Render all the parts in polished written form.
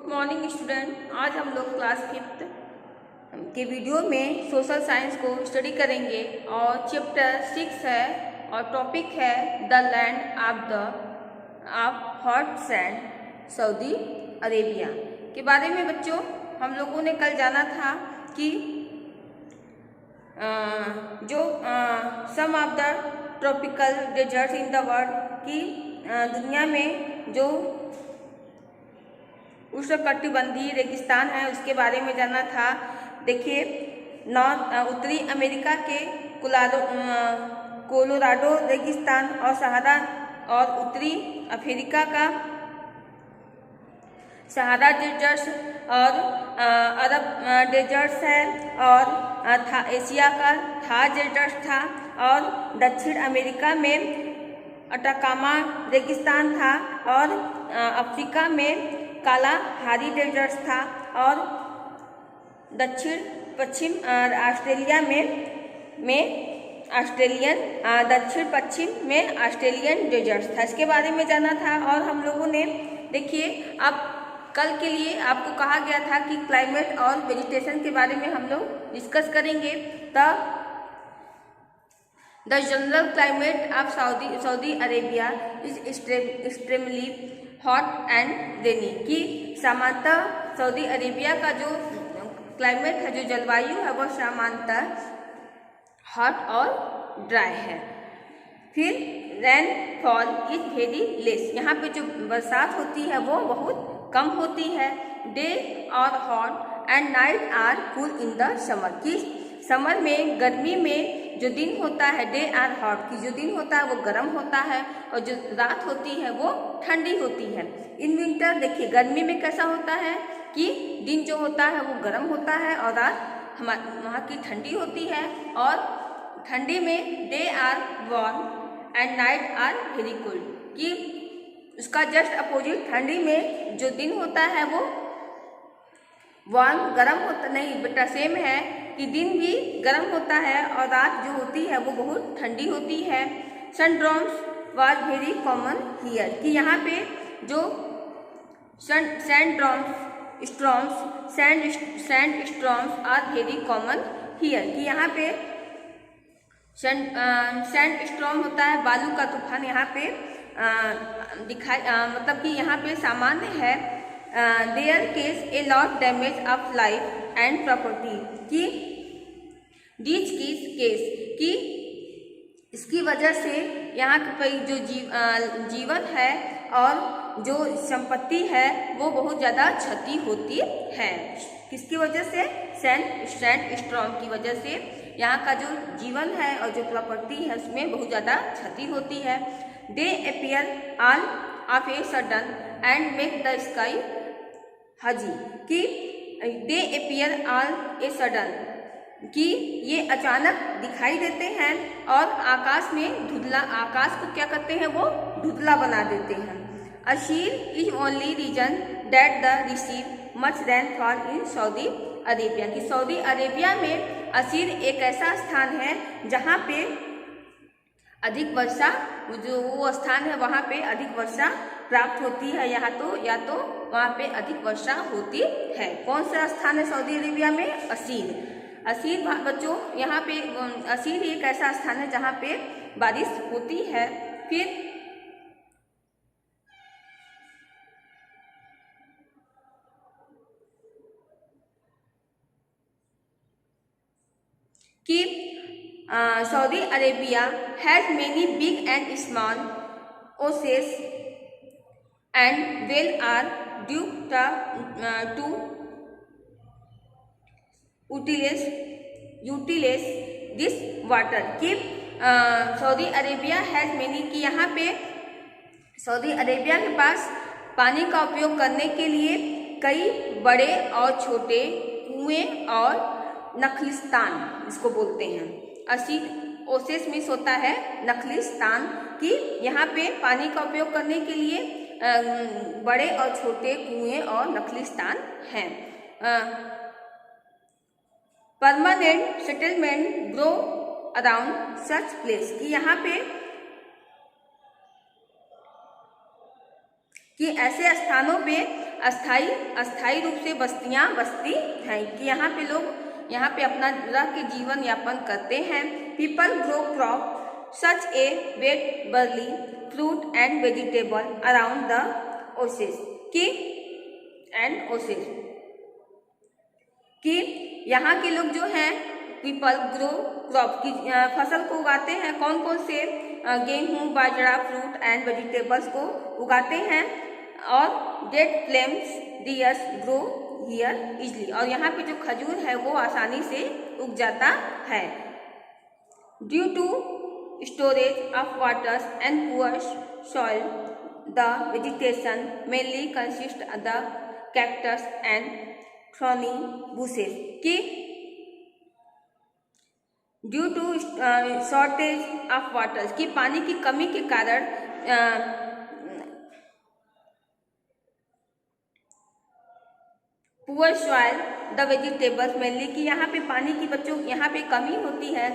Morning student. आज हम लोग क्लास 5th के वीडियो में सोशल साइंस को स्टडी करेंगे और चैप्टर 6 है और टॉपिक है the land of hot sand Saudi Arabia के बारे में। बच्चों, हम लोगों ने कल जाना था कि some of the tropical deserts in the world की दुनिया में जो उष्णकटिबंधीय रेगिस्तान है उसके बारे में जाना था। देखिए, उत्तरी अमेरिका के कोलोराडो रेगिस्तान और सहारा और उत्तरी अफ्रीका का सहारा डेजर्ट्स और अरब डेजर्ट्स है और एशिया का थार डेजर्ट था और दक्षिण अमेरिका में अटाकामा रेगिस्तान था और अफ्रीका में काला हारी डेजर्ट था और दक्षिण पश्चिम ऑस्ट्रेलिया दक्षिण पश्चिम में ऑस्ट्रेलियन डेजर्ट था। इसके बारे में जाना था। और हम लोगों ने देखिए, अब कल के लिए आपको कहा गया था कि क्लाइमेट और वेजिटेशन के बारे में हम लोग डिस्कस करेंगे। The general climate of Saudi Arabia is extremely hot and rainy की सामान्यतः सऊदी अरेबिया का जो क्लाइमेट है, जो जलवायु है, वह सामान्यतः हॉट और ड्राई है। फिर रेनफॉल इज वेरी लेस, यहाँ पे जो बरसात होती है वो बहुत कम होती है। Day are hot and night are cool in the summer की समर में, गर्मी में जो दिन होता है, डे आर हॉट की जो दिन होता है वो गर्म होता है और जो रात होती है वो ठंडी होती है। इन विंटर देखिए, गर्मी में कैसा होता है कि दिन जो होता है वो गर्म होता है और रात वहाँ की ठंडी होती है। और ठंडी में day are warm and night are very cold कि उसका जस्ट अपोजिट, ठंडी में जो दिन होता है वो वार्म गर्म होता नहीं बेटा, सेम है कि दिन भी गर्म होता है और रात जो होती है वो बहुत ठंडी होती है। Sandstorms was very common here कि यहाँ पे जो sand storms are very common here कि यहाँ पे सैंड स्टॉर्म होता है, बालू का तूफान यहाँ पे मतलब कि यहाँ पे सामान्य है। There case a lot damage of life and property की डीज की केस कि इसकी वजह से यहाँ के जो जीवन है और जो संपत्ति है वो बहुत ज़्यादा क्षति होती है। किसकी वजह से? सैंड स्टॉर्म की वजह से यहाँ का जो जीवन है और जो प्रॉपर्टी है उसमें बहुत ज़्यादा क्षति होती है। They appear all of a sudden and make the sky hazy कि they appear all a sudden कि ये अचानक दिखाई देते हैं और आकाश को क्या करते हैं, वो धुंधला बना देते हैं। Asir is only region that the receive much rainfall in Saudi Arabia कि सऊदी अरेबिया में अशीर एक ऐसा स्थान है जहाँ पे अधिक वर्षा, जो वो स्थान है वहाँ पे अधिक वर्षा प्राप्त होती है। या तो वहाँ पे अधिक वर्षा होती है। कौन सा स्थान है सऊदी अरेबिया में? असीर बच्चों, यहाँ पे असीर एक ऐसा स्थान है जहाँ पे बारिश होती है। फिर कि Saudi Arabia has many big and small oases and well are due to utilize this water कि सऊदी अरेबिया हैज मेनी कि यहाँ पे सऊदी अरेबिया के पास पानी का उपयोग करने के लिए कई बड़े और छोटे कुएं और नखलिस्तान इसको बोलते हैं। असीर ओसेस मिस होता है नखलिस्तान कि यहाँ पे पानी का उपयोग करने के लिए बड़े और छोटे कुएं और नखलिस्तान हैं। Permanent settlement grow around such place कि यहाँ पे कि ऐसे स्थानों पे अस्थाई रूप से बस्तियां बसती हैं कि यहाँ पे लोग यहाँ पे अपना रह के जीवन यापन करते हैं। People grow crop such a wheat barley fruit and vegetable around the oases कि यहाँ के लोग जो हैं पीपल ग्रो क्रॉप की फसल को उगाते हैं। कौन कौन से? गेहूँ, बाजरा, फ्रूट एंड वेजिटेबल्स को उगाते हैं। और date palms dears grow here easily, और यहाँ पे जो खजूर है वो आसानी से उग जाता है। Due to storage of waters and poor soil the vegetation mainly consist the cactus and thorny bushes कि due to shortage of waters कि पानी की कमी के कारण poor soil the vegetables mainly कि यहाँ पे पानी की यहाँ पे कमी होती है,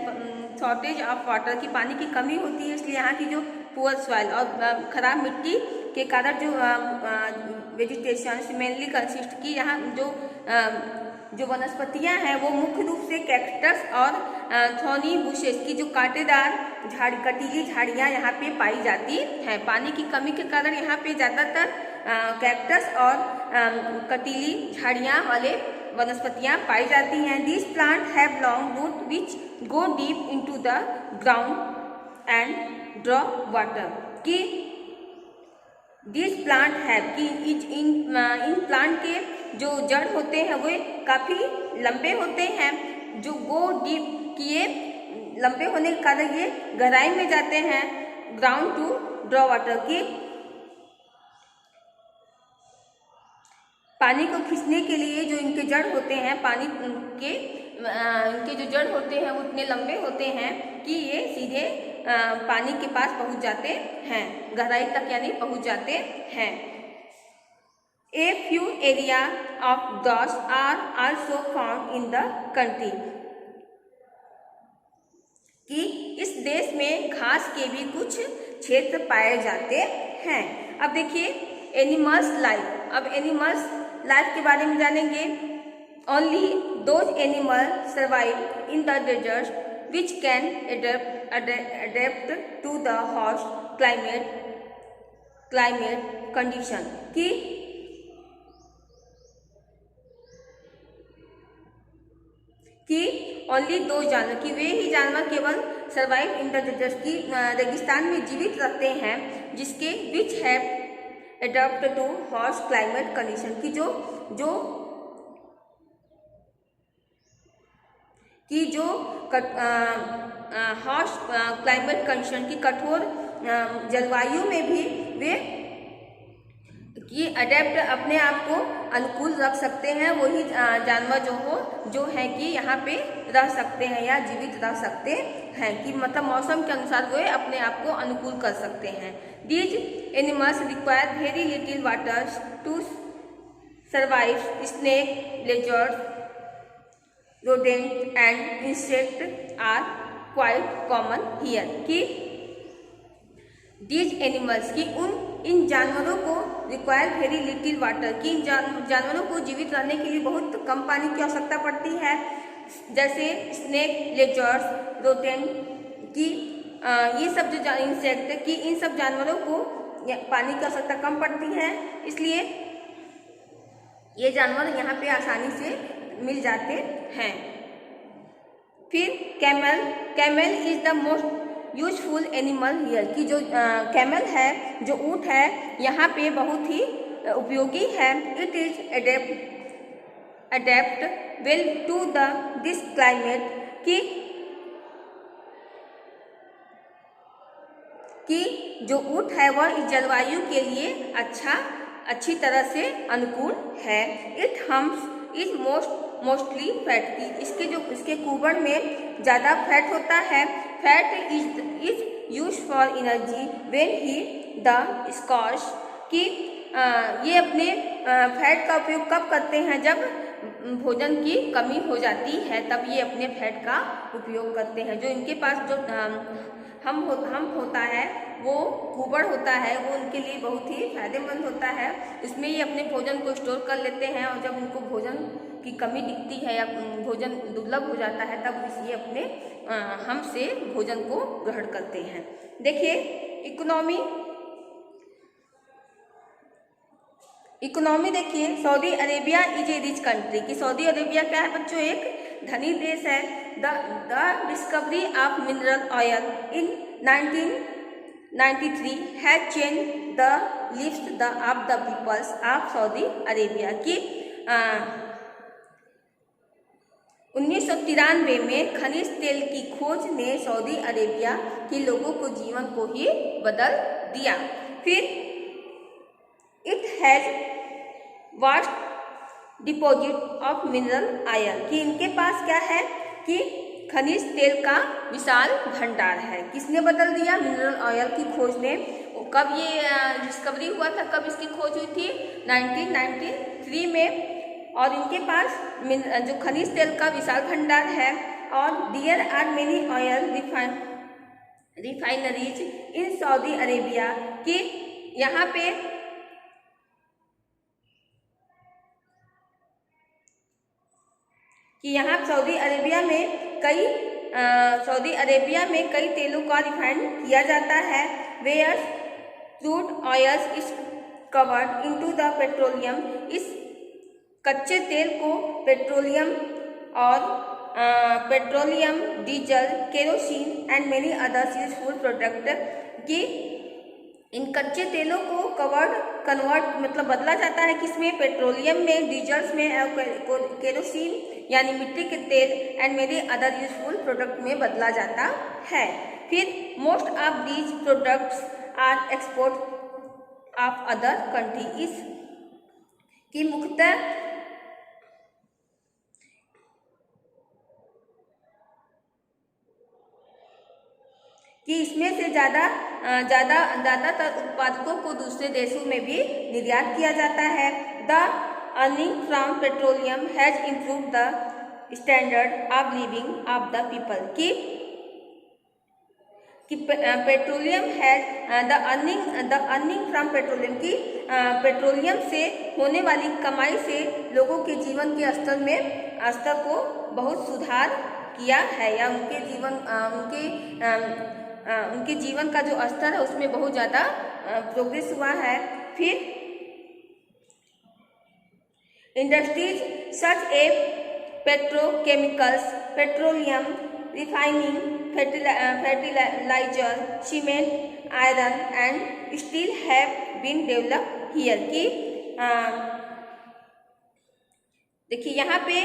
शॉर्टेज ऑफ वाटर की पानी की कमी होती है, इसलिए यहाँ की जो पुअर सॉइल और खराब मिट्टी के कारण जो वेजिटेशन मेनली कंसिस्ट की यहाँ जो वनस्पतियाँ हैं वो मुख्य रूप से कैक्टस और थॉर्नी बुशेस की जो कांटेदार कटीली झाड़ियाँ यहाँ पे पाई जाती हैं। पानी की कमी के कारण यहाँ पे ज़्यादातर कैक्टस और कटीली झाड़ियाँ वाले वनस्पतियाँ पाई जाती हैं। This plant have long route which go deep into the ground and draw water कि दिस प्लांट हैव कि इन प्लांट के जो जड़ होते हैं वे काफ़ी लंबे होते हैं, जो गो डीप किए लंबे होने के कारण ये गहराई में जाते हैं। ग्राउंड टू ड्रॉ वाटर की पानी को खींचने के लिए जो इनके जड़ होते हैं, पानी के इनके जो जड़ होते हैं वो इतने लंबे होते हैं कि ये सीधे पानी के पास पहुंच जाते हैं, गहराई तक यानी पहुंच जाते हैं। A few area of grass are also found in the country कि इस देश में घास के भी कुछ क्षेत्र पाए जाते हैं। अब देखिए एनिमल्स लाइफ, अब एनिमल्स लाइफ के बारे में जानेंगे। Only those animal survive in the desert which can adapt to the harsh climate condition कि ओनली दो जानवर कि वे ही जानवर केवल सर्वाइव इन द डेजर्ट की रेगिस्तान में जीवित रहते हैं जिसके which have adopt too harsh climate condition की जो हार्श क्लाइमेट कंडीशन की कठोर जलवायु में भी वे कि अडेप्ट अपने आप को अनुकूल रख सकते हैं। वही जानवर जो है कि यहाँ पे रह सकते हैं या जीवित रह सकते हैं कि मतलब मौसम के अनुसार वे अपने आप को अनुकूल कर सकते हैं। These animals require very little water to survive. Snake, lizard, rodent and insect are quite common here कि दीज एनिमल्स की इन जानवरों को रिक्वायर वेरी लिटिल वाटर कि इन जानवरों को जीवित रहने के लिए बहुत कम पानी की आवश्यकता पड़ती है। जैसे स्नेक, लेजर्ड्स, रोडेंट की ये सब जो इंसेक्ट की इन सब जानवरों को पानी की आवश्यकता कम पड़ती है, इसलिए ये जानवर यहाँ पे आसानी से मिल जाते हैं। फिर camel is the most useful animal here कि जो कैमल है, जो ऊँट है, यहाँ पे बहुत ही उपयोगी है। It is adapt well to the this climate कि जो ऊँट है वह इस जलवायु के लिए अच्छी तरह से अनुकूल है। It hums is mostly fat की इसके कुबड़ में ज़्यादा फैट होता है। Fat is use for energy when he the squash कि ये अपने फैट का उपयोग कब करते हैं, जब भोजन की कमी हो जाती है तब ये अपने फैट का उपयोग करते हैं। जो इनके पास जो हम होता है वो गोबर होता है, वो उनके लिए बहुत ही फायदेमंद होता है। इसमें ये अपने भोजन को स्टोर कर लेते हैं और जब उनको भोजन की कमी दिखती है या भोजन दुर्लभ हो जाता है तब ये अपने हमसे भोजन को ग्रहण करते हैं। देखिए इकोनॉमी देखिए, Saudi Arabia is a rich country, कि सऊदी अरेबिया क्या है बच्चों, एक धनी देश है। The discovery of mineral oil in 1993 has change the lives of the peoples of Saudi Arabia, की 1993 में खनिज तेल की खोज ने सऊदी अरेबिया के लोगों को जीवन को ही बदल दिया। फिर it has vast deposit of mineral oil, कि इनके पास क्या है कि खनिज तेल का विशाल भंडार है। किसने बदल दिया? मिनरल ऑयल की खोज ने। कब ये डिस्कवरी हुआ था, कब इसकी खोज हुई थी? 1993 में। और इनके पास जो खनिज तेल का विशाल भंडार है। और there are many oil refineries in Saudi Arabia, कि यहाँ पे सऊदी अरेबिया में कई तेलों का रिफाइन किया जाता है। Where crude oils is covered into the petroleum, इस कच्चे तेल को petroleum, diesel, kerosene and many others useful product, की इन कच्चे तेलों को कन्वर्ट मतलब बदला जाता है किसमें? पेट्रोलियम में, डीजल्स में, केरोसिन यानी मिट्टी के तेल and many other useful product में बदला जाता है। फिर most of these products are export of other country, इस की मुख्यतः कि इसमें से ज़्यादातर उत्पादकों को दूसरे देशों में भी निर्यात किया जाता है। The earning from petroleum has improve the standard of living of the people, कि petroleum has the earning from petroleum, की पेट्रोलियम से होने वाली कमाई से लोगों के जीवन के स्तर को बहुत सुधार किया है, या उनके जीवन का जो स्तर है उसमें बहुत ज़्यादा प्रोग्रेस हुआ है। फिर industries such a petrochemicals, petroleum refining, fertiliser, cement, iron and steel have been develop here, की देखिए यहाँ पे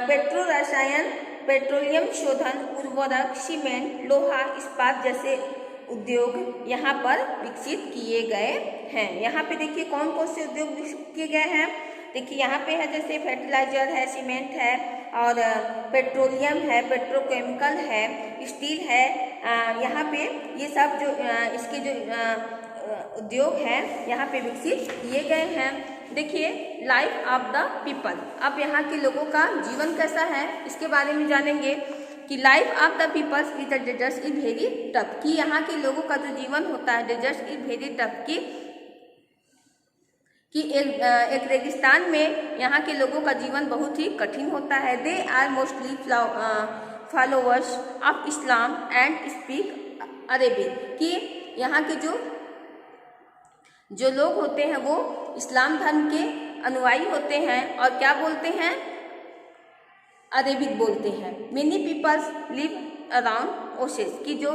पेट्रो रसायन, पेट्रोलियम शोधन, उर्वरक, सीमेंट, लोहा, इस्पात जैसे उद्योग यहाँ पर विकसित किए गए हैं। यहाँ पे देखिए कौन कौन से उद्योग विकसित किए गए हैं। देखिए यहाँ पे है जैसे फर्टिलाइजर है, सीमेंट है और पेट्रोलियम है, पेट्रोकेमिकल है, स्टील है। यहाँ पे ये सब जो इसके जो उद्योग हैं यहाँ पे विकसित किए गए हैं। देखिए लाइफ ऑफ द पीपल, अब यहाँ के लोगों का जीवन कैसा है इसके बारे में जानेंगे कि life of the peoples is the desert is very tough, कि यहाँ के लोगों का जो जीवन होता है डेजर्ट इज वेरी टफ, कि एक रेगिस्तान में यहाँ के लोगों का जीवन बहुत ही कठिन होता है। They are mostly followers of Islam and speak Arabic, कि यहाँ के जो लोग होते हैं वो इस्लाम धर्म के अनुयायी होते हैं और क्या बोलते हैं? अरेबिक बोलते हैं। मेनी पीपल्स लिव अराउंड ओसेस, की जो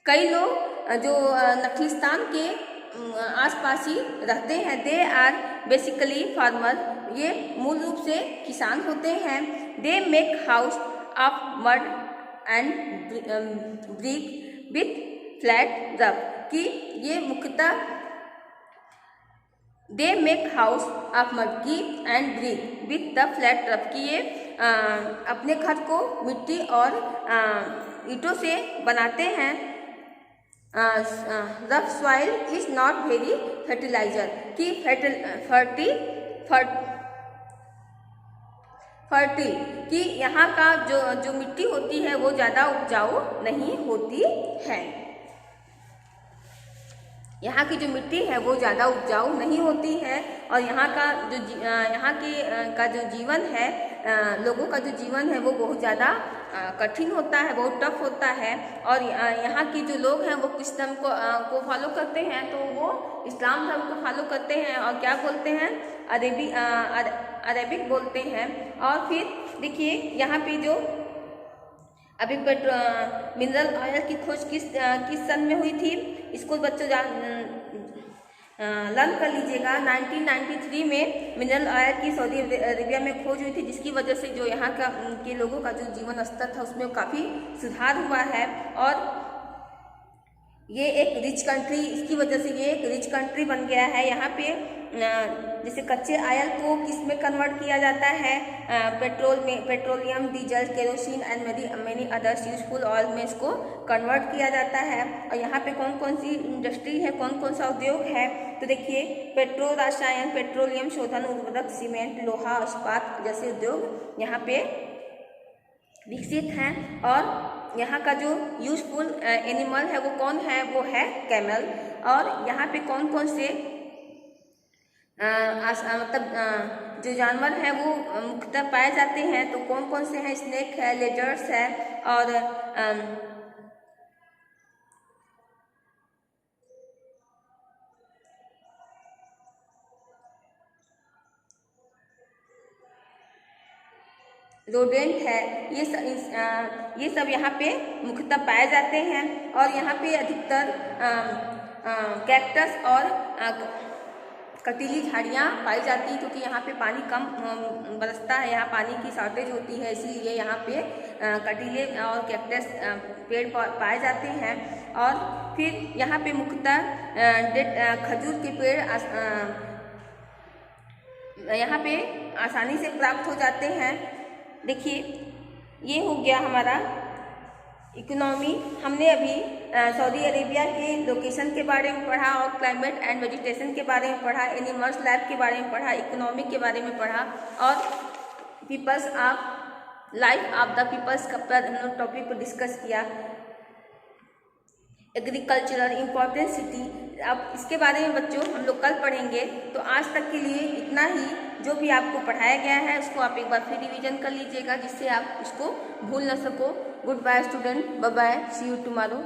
कई लोग जो नखलिस्तान के आसपास ही रहते हैं। दे आर बेसिकली फार्मर, ये मूल रूप से किसान होते हैं। They make house of mud and brick with flat roof, कि ये मुख्यतः they make house of mud की and brick with the flat roof, कि ये अपने घर को मिट्टी और ईंटों से बनाते हैं। Rough soil is not very fertiliser, कि फर्टिल, कि यहाँ का जो मिट्टी होती है वो ज़्यादा उपजाऊ नहीं होती है। यहाँ की जो मिट्टी है वो ज़्यादा उपजाऊ नहीं होती है और यहाँ का जो जीवन है, लोगों का जो जीवन है वो बहुत ज़्यादा कठिन होता है, बहुत टफ होता है। और यहाँ के जो लोग हैं वो किस धर्म को फॉलो करते हैं, तो वो इस्लाम धर्म को फॉलो करते हैं और क्या बोलते हैं, अरेबिक बोलते हैं। और फिर देखिए यहाँ पे जो अभी मिनरल ऑयल की खोज किस सन में हुई थी, इसको बच्चों लर्न कर लीजिएगा। 1993 में मिनरल ऑयल की सऊदी अरेबिया में खोज हुई थी, जिसकी वजह से जो यहाँ के लोगों का जो जीवन स्तर था उसमें काफ़ी सुधार हुआ है। और ये एक रिच कंट्री, इसकी वजह से ये एक रिच कंट्री बन गया है। यहाँ पे जैसे कच्चे ऑयल को किस में कन्वर्ट किया जाता है, petroleum, diesel, kerosene and many others useful oil में इसको कन्वर्ट किया जाता है। और यहाँ पे कौन कौन सी इंडस्ट्री है, कौन कौन सा उद्योग है, तो देखिए पेट्रो रसायन, पेट्रोलियम शोधन, उर्वरक, सीमेंट, लोहा, इस्पात जैसे उद्योग यहाँ पे विकसित हैं। और यहाँ का जो यूजफुल एनिमल है वो कौन है, वो है कैमल। और यहाँ पे कौन कौन से मतलब जो जानवर हैं वो मुख्यतः पाए जाते हैं, तो कौन कौन से हैं, स्नेक है, लेजर्स है और रोडेंट है, ये सब यहाँ पे मुख्यतः पाए जाते हैं। और यहाँ पे अधिकतर कैक्टस और कटीली झाड़ियाँ पाई जाती हैं, क्योंकि यहाँ पे पानी कम बरसता है, यहाँ पानी की शॉर्टेज होती है, इसीलिए यहाँ पे कटीले और कैक्टस पेड़ पाए जाते हैं। और फिर यहाँ पे मुख्यतः खजूर के पेड़ यहाँ पे आसानी से प्राप्त हो जाते हैं। देखिए ये हो गया हमारा इकोनॉमी। हमने अभी सऊदी अरेबिया के लोकेशन के बारे में पढ़ा और क्लाइमेट एंड वेजिटेशन के बारे में पढ़ा, एनिमल्स लाइफ के बारे में पढ़ा, इकोनॉमी के बारे में पढ़ा और peoples of life of the peoples का हम लोग टॉपिक पर डिस्कस किया। एग्रीकल्चरल इम्पोर्टेंट सिटी, अब इसके बारे में बच्चों हम लोग कल पढ़ेंगे। तो आज तक के लिए इतना ही। जो भी आपको पढ़ाया गया है उसको आप एक बार फिर रिवीजन कर लीजिएगा, जिससे आप उसको भूल ना सको। Goodbye student, bye bye, see you tomorrow.